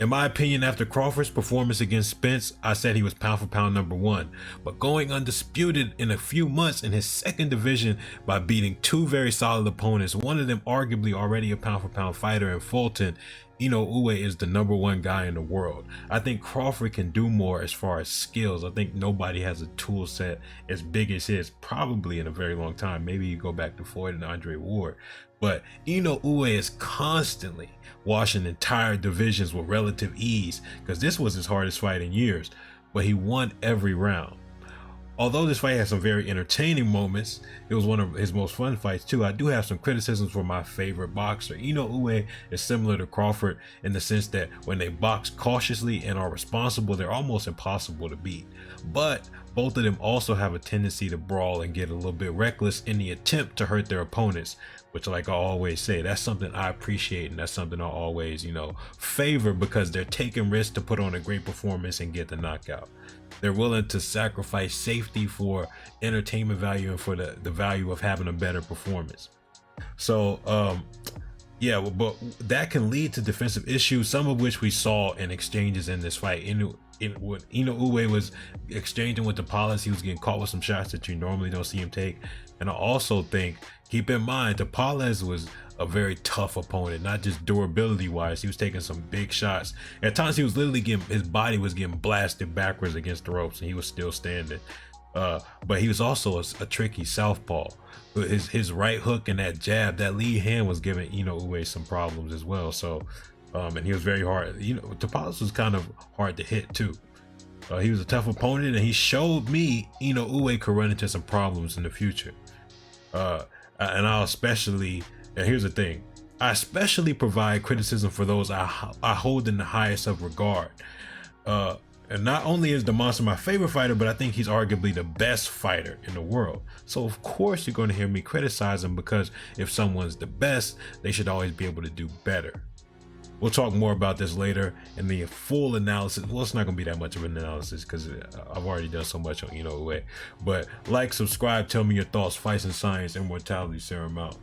In my opinion, after Crawford's performance against Spence, I said he was pound for pound #1, but going undisputed in a few months in his second division by beating two very solid opponents, one of them arguably already a pound for pound fighter in Fulton, Inoue is the #1 guy in the world. I think Crawford can do more as far as skills. I think nobody has a tool set as big as his, probably in a very long time. Maybe you go back to Floyd and Andre Ward. But Inoue is constantly washing entire divisions with relative ease, because this was his hardest fight in years, but he won every round. Although this fight had some very entertaining moments, it was one of his most fun fights too. I do have some criticisms for my favorite boxer. Inoue is similar to Crawford in the sense that when they box cautiously and are responsible, they're almost impossible to beat. But both of them also have a tendency to brawl and get a little bit reckless in the attempt to hurt their opponents, which, like I always say, that's something I appreciate, and that's something I always, favor, because they're taking risks to put on a great performance and get the knockout. They're willing to sacrifice safety for entertainment value and for the value of having a better performance. So yeah, but that can lead to defensive issues, some of which we saw in exchanges in this fight. When Inoue was exchanging with the policy, he was getting caught with some shots that you normally don't see him take. And I also think, keep in mind, Tapales was a very tough opponent, not just durability wise. He was taking some big shots. At times he was literally his body was getting blasted backwards against the ropes, and he was still standing. But he was also a tricky southpaw. His right hook and that jab, that lead hand, was giving Inoue some problems as well. So and he was very hard. Tapales was kind of hard to hit too. He was a tough opponent, and he showed me Inoue could run into some problems in the future. And here's the thing, I especially provide criticism for those I hold in the highest of regard. And not only is the Monster my favorite fighter, but I think he's arguably the best fighter in the world. So of course you're going to hear me criticize him, because if someone's the best, they should always be able to do better. We'll talk more about this later in the full analysis. Well, it's not going to be that much of an analysis because I've already done so much on Inoue. But like, subscribe, tell me your thoughts. Fights and Science, Immortality Serum out.